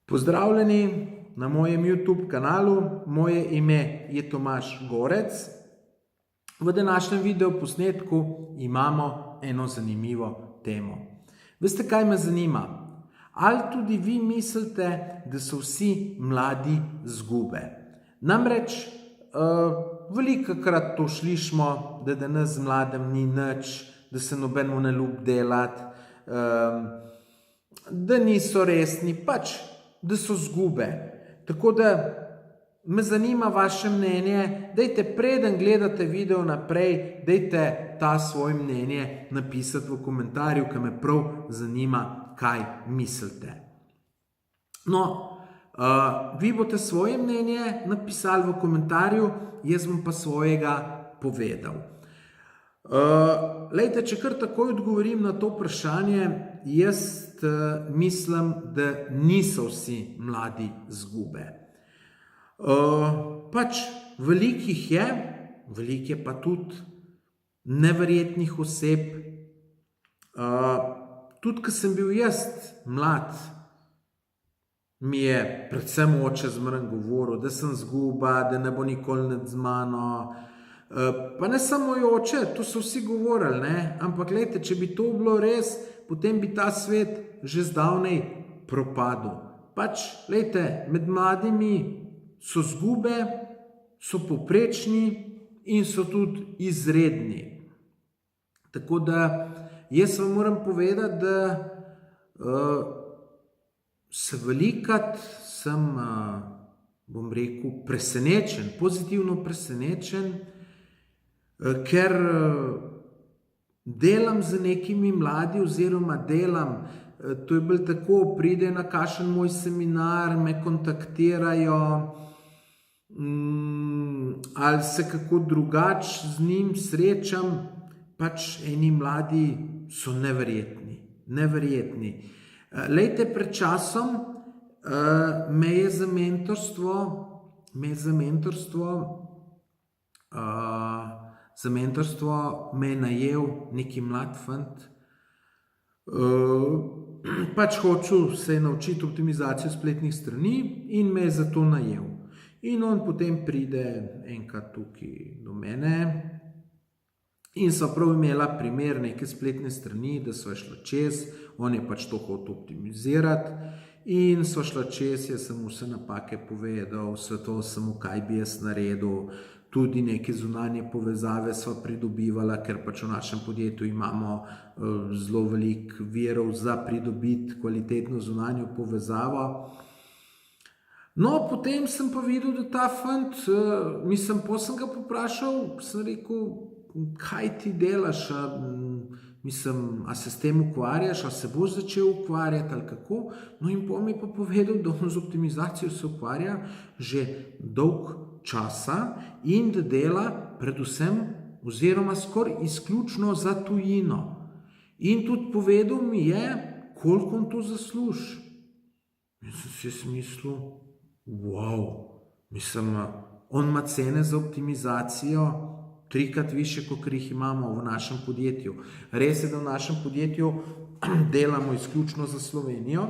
Pozdravljeni na mojem YouTube kanalu, moje ime je Tomaž Gorec. V današnjem video posnetku imamo eno zanimivo temo. Veste, kaj me zanima? Ali tudi vi mislite, da so vsi mladi zgube? Namreč, velikokrat to slišimo, da danes z mladem ni nič, da se nobenemu ne ljubi delati, da niso resni, da so zgube. Tako da me zanima vaše mnenje, dajte preden gledate video naprej, dajte ta svoje mnenje napisati v komentarju, ker me prav zanima, kaj mislite. No, vi boste svoje mnenje napisali v komentarju, jaz bom pa svojega povedal. Lejte, če kar takoj odgovorim na to vprašanje, jaz mislim, da niso vsi mladi zgube. Velikih je, veliko je pa tudi neverjetnih oseb. Tudi, ko sem bil jaz mlad, mi je predvsem oče zmeraj govoril, da sem zguba, da ne bo nikoli nič z mano. Pa ne samo oče, to so vsi govorili, ne? Ampak glejte, če bi to bilo res, potem bi ta svet že zdavnej propadel. Glejte, med mladimi so zgube, so povprečni in so tudi izredni. Tako da jaz vam moram povedati, da se velikokrat sem, bom rekel, presenečen, pozitivno presenečen, ker delam z nekimi mladi oziroma delam, to je bolj tako, pride na kakšen moj seminar, me kontaktirajo, ali se kako drugače z njim srečam, eni mladi so neverjetni, neverjetni. Lejte, pred časom me je za mentorstvo me je najel neki mlad fant. Hočel se je naučiti optimizacijo spletnih strani in me je za to najel. In on potem pride enkrat tukaj do mene in so prav imela primer neke spletne strani, da so šla čez, on je to hotel optimizirati in so šla čez, jaz sem vse napake povedal, svetoval sem mu, kaj bi jaz naredil, tudi neke zunanje povezave sva pridobivala, ker v našem podjetju imamo zelo veliko virov za pridobiti kvalitetno zunanjo povezavo. No, potem sem pa videl, da ta fant, potem sem ga poprašal, sem rekel, kaj ti delaš, a se s tem ukvarjaš, a se boš začel ukvarjati ali kako. No in potem mi je pa povedal, da on z optimizacijo se ukvarja že dolg časa in da dela predvsem oziroma skoraj izključno za tujino. In tudi povedal mi je, koliko on to zasluži. In sem si mislil, wow, on ima cene za optimizacijo 3-krat više, kot jih imamo v našem podjetju. Res je, da v našem podjetju delamo izključno za Slovenijo,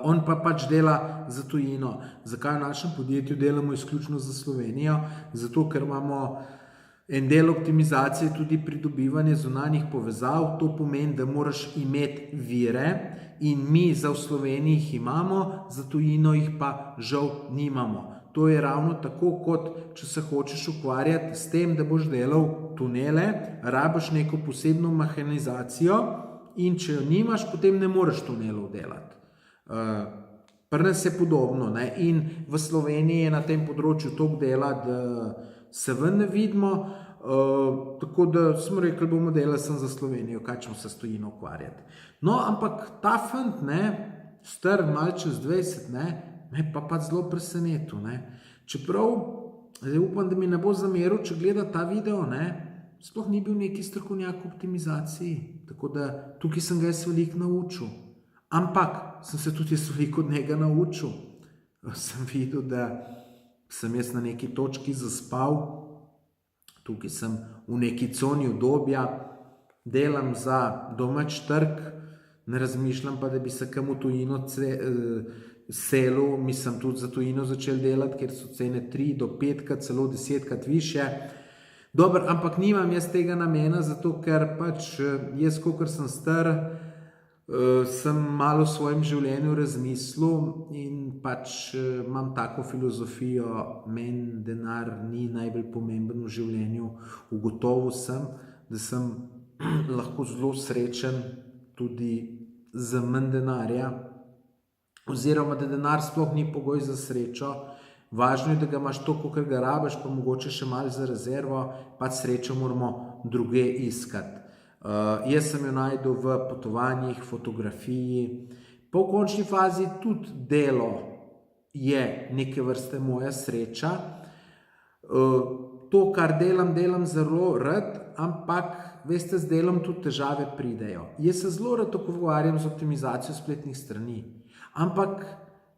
on pa dela za tujino. Zakaj v našem podjetju delamo izključno za Slovenijo? Zato, ker imamo en del optimizacije tudi pridobivanje zunanjih povezav. To pomeni, da moraš imeti vire in mi v Sloveniji jih imamo, za tujino jih pa žal nimamo. To je ravno tako, kot če se hočeš ukvarjati s tem, da boš delal tunele, rabiš neko posebno mehanizacijo in če jo nimaš, potem ne moreš tunelov delati. Pri nas je podobno, ne? In v Sloveniji je na tem področju toliko dela, da se ven ne vidimo, tako da smo rekli, bomo delali sem za Slovenijo, kaj ćemo se s tujino ukvarjati. No, ampak ta fant, star malo čez 20, me pa zelo presenetil. Čeprav, zdaj upam, da mi ne bo zameril, če gleda ta video, sploh ni bil neki strokovnjak v optimizaciji, tako da tukaj sem ga jaz veliko naučil. Ampak sem se tudi jaz veliko od njega naučil. Sem videl, da sem jaz na neki točki zaspal, tukaj sem v neki coni udobja, delam za domač trg, ne razmišljam pa, da bi se kam v tujino selil, mislim tudi za tujino začel delati, ker so cene 3 do 5krat, celo 10krat više. Dobro, ampak nimam jaz tega namena, zato ker pač jaz, kolikor sem star, sem malo v svojem življenju razmislil in pač imam tako filozofijo, meni denar ni najbolj pomemben v življenju. Ugotovil sem, da sem lahko zelo srečen tudi za manj denarja, oziroma da denar sploh ni pogoj za srečo. Važno je, da ga imaš toliko, kolikor ga rabiš, pa mogoče še malo za rezervo, pač srečo moramo druge iskati. Jaz sem jo najdel v potovanjih, fotografiji, pa v končni fazi tudi delo je neke vrste moja sreča. To, kar delam zelo rad, ampak veste, z delom tudi težave pridejo. Jaz se zelo rad ukvarjam z optimizacijo spletnih strani, ampak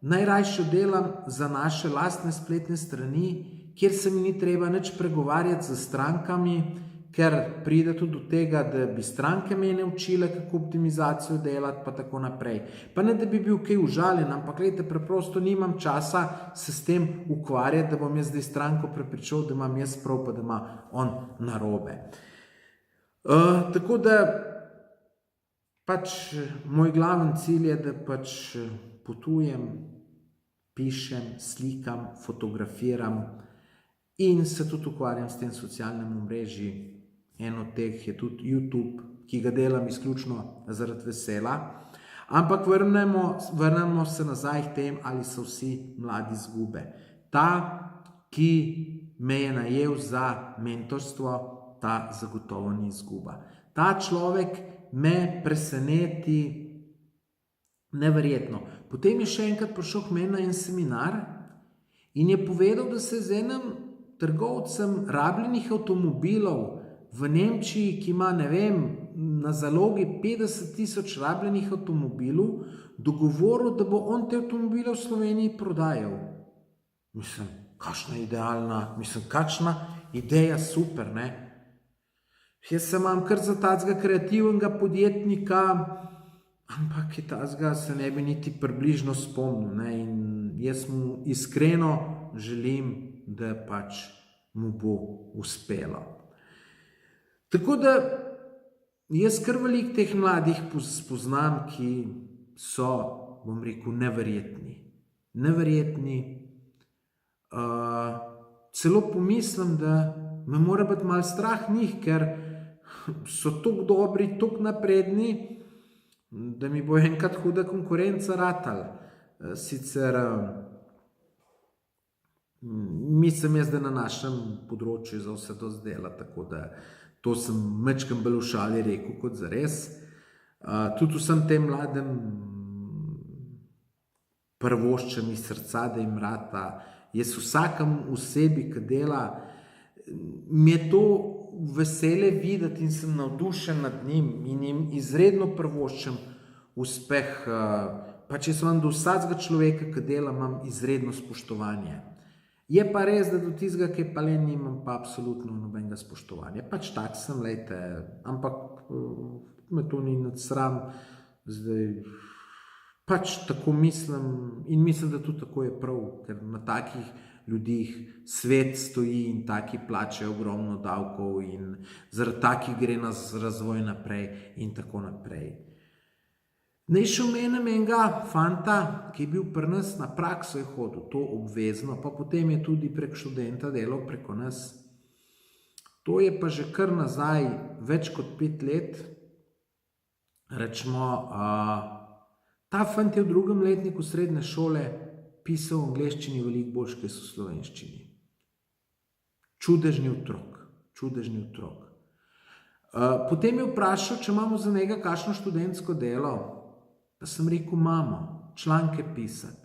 najrajše delam za naše lastne spletne strani, kjer se mi ni treba nič pregovarjati z strankami, ker pride tudi do tega, da bi stranke mene učile, kako optimizacijo delati, pa tako naprej. Pa ne, da bi bil kaj užaljen, ampak gledajte, preprosto nimam časa se s tem ukvarjati, da bom jaz zdaj stranko prepričal, da imam jaz prav, pa da ima on narobe. Tako da pač moj glavni cilj je, da pač potujem, pišem, slikam, fotografiram in se tudi ukvarjam s tem socialnim omrežjem. En od teh je tudi YouTube, ki ga delam izključno zaradi vesela. Ampak vrnemo se nazaj k tem, ali so vsi mladi izgube. Ta, ki me je najel za mentorstvo, ta zagotovo ni izguba. Ta človek me preseneti neverjetno. Potem je še enkrat prišel k meni na en seminar in je povedal, da se z enim trgovcem rabljenih avtomobilov v Nemčiji, ki ima, ne vem, na zalogi 50.000 rabljenih avtomobilov, dogovoril, da bo on te avtomobile v Sloveniji prodajal. Mislim, kakšna ideja, super, ne? Jaz se imam kar za takega kreativnega podjetnika, ampak je takega se ne bi niti približno spomnil, ne? In jaz mu iskreno želim, da pač mu bo uspelo. Tako da jaz kar veliko teh mladih spoznam, ki so, bom rekel, neverjetni. Celo pomislim, da me mora biti malo strah njih, ker so toliko dobri, toliko napredni, da mi bo enkrat huda konkurenca ratala. Sicer mislim jaz, da na našem področju za vse to zdela, tako da to sem majčkeno bolj v šali rekel kot zares. Tudi vsem tem mladim prvoščem iz srca, da jim rata. Jaz vsakemu osebi, ki dela, mi je to vesele videti in sem navdušen nad njim in jim izredno prvoščem uspeh. Pač jaz vam do vsakega človeka, ki dela, imam izredno spoštovanje. Je pa res, da do tistega, ki pa le nimam, pa absolutno nobenega spoštovanja. Pač tak sem, lejte, ampak me to ni nad sram. Zdaj, pač tako mislim in mislim, da tudi tako je prav, ker na takih ljudih svet stoji in taki plačajo ogromno davkov in zaradi takih gre nas razvoj naprej in tako naprej. Naj še omenim enega fanta, ki je bil pri nas na prakso je hodil, to obvezno, pa potem je tudi prek študenta delal preko nas. To je pa že kar nazaj več kot 5 let. Rečemo, ta fant je v 2. letniku srednje šole pisal v angleščini veliko boljše, kot v slovenščini. Čudežni otrok. Potem je vprašal, če imamo za njega kakšno študentsko delo. Pa sem rekel, imamo, članke pisati.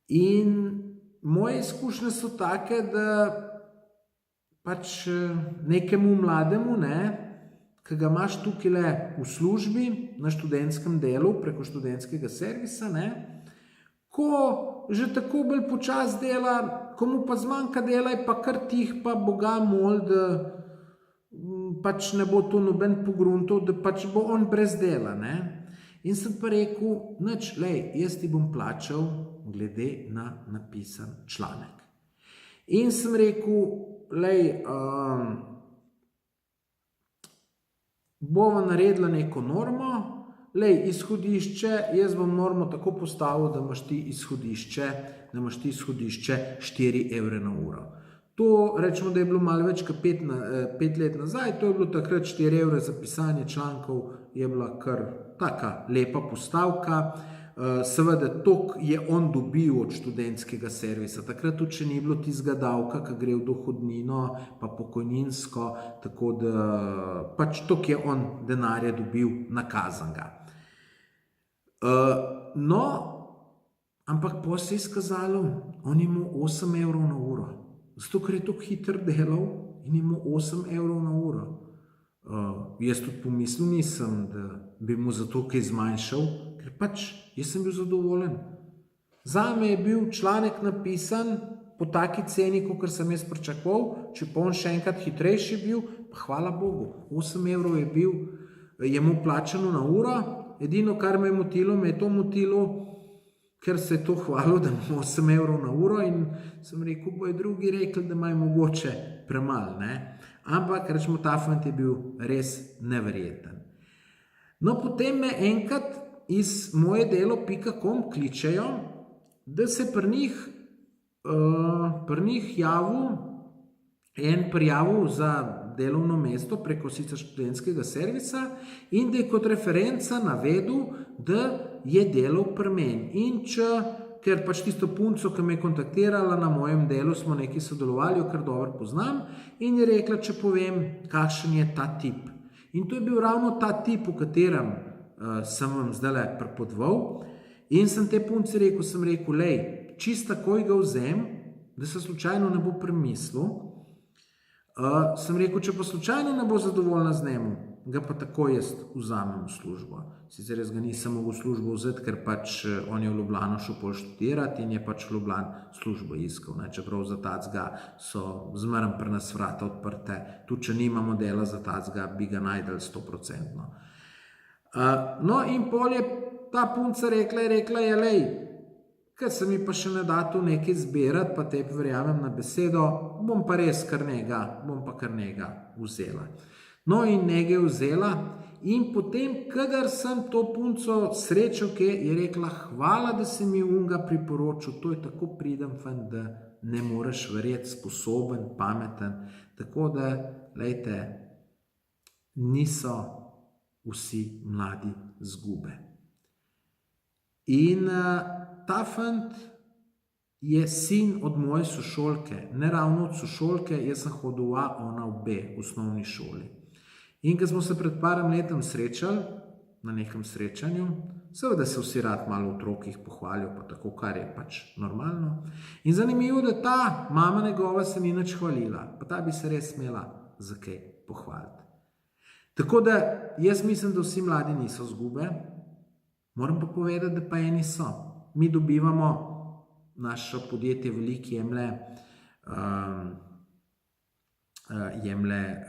In moje izkušnje so take, da pač nekemu mlademu, ki ga imaš tukaj v službi, na študentskem delu, preko študentskega servisa, ko že tako bolj počas dela, ko mu pa zmanjka dela, je pa kar tih, pa Boga mol, da pač ne bo to noben pogruntov, da pač bo on brez dela, ne. In sem pa rekel, nič, lej, jaz ti bom plačal glede na napisan članek. In sem rekel, lej, bova naredila neko normo, lej, izhodišče, jaz bom normo tako postavil, da imaš ti izhodišče 4 evre na uro. To, rečemo, da je bilo malo več kot 5 let nazaj, to je bilo takrat 4 evre za pisanje člankov, je bila kar taka lepa postavka. Seveda, toliko je on dobil od študentskega servisa. Takrat tudi še ni bilo tistega davka, ki gre v dohodnino, pa pokojninsko, tako da pač toliko je on denarja dobil nakazanega. No, ampak potem se je izkazalo, on je imel 8 evrov na uro. Zato, ker je tako hitro delal in je imel 8 evrov na uro. Jaz tudi pomislil nisem, da bi mu zato kaj zmanjšal, ker pač jaz sem bil zadovoljen. Zame je bil članek napisan po taki ceni, kot sem jaz pričakoval, če pa on še enkrat hitrejši bil, pa hvala Bogu, 8 evrov je mu plačano na uro. Edino, kar me je to motilo, ker se je to hvalil, da ima 8 evrov na uro in sem rekel, bojo drugi rekli, da imajo mogoče premalo, ne. Ampak, rečemo, ta fant je bil res neverjeten. No, potem me enkrat iz mojedelo.com kličejo, da se pri njih prijavil za delovno mesto preko sicer študentskega servisa in da je kot referenca navedel, da je delal pri meni. In ker pač tisto punco, ki me je kontaktirala na mojem delu, smo nekaj sodelovali, jo kar dobro poznam, in je rekla, če povem, kakšen je ta tip. In to je bil ravno ta tip, o katerem sem vam zdajle pripovedoval. In sem te punci rekel, lej, čisto takoj ga vzem, da se slučajno ne bo premislil. Sem rekel, če pa slučajno ne bo zadovoljna z njemu, ga pa takoj jaz vzamem v službo. Sicer jaz ga nisem mogel v službo vzeti, ker pač on je v Ljubljano šel pol študirati in je pač v Ljubljano službo iskal. Čeprav za tacga so zmeraj pri nas vrata odprte, tudi če nimamo dela za tacga, bi ga najdel 100%. No in pol je ta punca rekla je, lej, ker se mi pa še ne da to nekaj zbirati, pa te verjamem na besedo, bom pa kar njega vzela. No in njega je vzela in potem, kadar sem to punco srečal, je rekla, hvala, da si mi unga priporočil, to je tako priden fant, da ne moreš verjeti, sposoben, pameten, tako da, lejte, niso vsi mladi izgube. In ta fant je sin od moje sošolke, ne ravno od sošolke, jaz sem hodil ona obe v osnovni šoli. In ko smo se pred parim letom srečali, na nekem srečanju, seveda se vsi rad malo v otrokih pohvalijo, pa tako, kar je pač normalno. In zanimivo, da ta mama njegova se ni nič hvalila, pa ta bi se res smela za kaj pohvaliti. Tako da jaz mislim, da vsi mladi niso izgube, moram pa povedati, da pa eni so. Mi dobivamo, naše podjetje veliko jemlje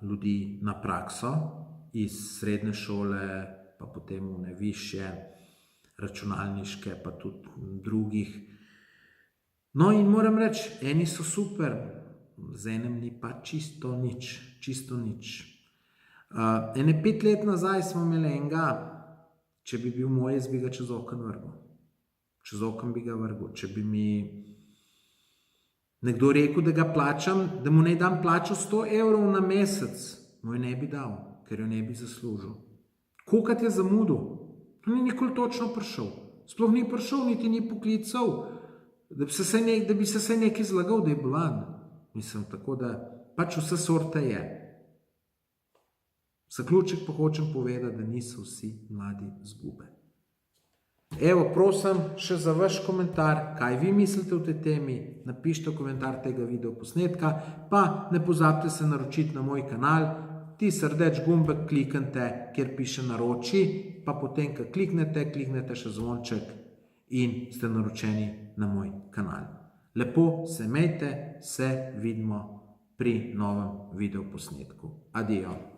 ljudi na prakso iz srednje šole, pa potem višje, računalniške, pa tudi drugih. No in moram reči, eni so super, z enem ni pa čisto nič. Ene 5 let nazaj smo imeli enega, če bi bil moj, jaz bi ga čez okno vrgel. Čez okno bi ga vrgel. Če bi mi nekdo rekel, da ga plačam, da mu ne dam plačo 100 evrov na mesec, moj ne bi dal, ker jo ne bi zaslužil. Kolikrat je zamudil? Ni nikoli točno prišel. Sploh ni prišel, niti ni poklical, da bi se saj nekaj zlagal, da je bolan. Mislim, tako da pač vse sorte je. Zaključek pa hočem povedati, da niso vsi mladi izgube. Evo, prosim, še za vaš komentar, kaj vi mislite o tej temi, napišite komentar tega videoposnetka, pa ne pozabite se naročiti na moj kanal, tisti rdeč gumbek kliknite, kjer piše naroči, pa potem, ko kliknete še zvonček in ste naročeni na moj kanal. Lepo se imejte, se vidimo pri novem videoposnetku. Adijo.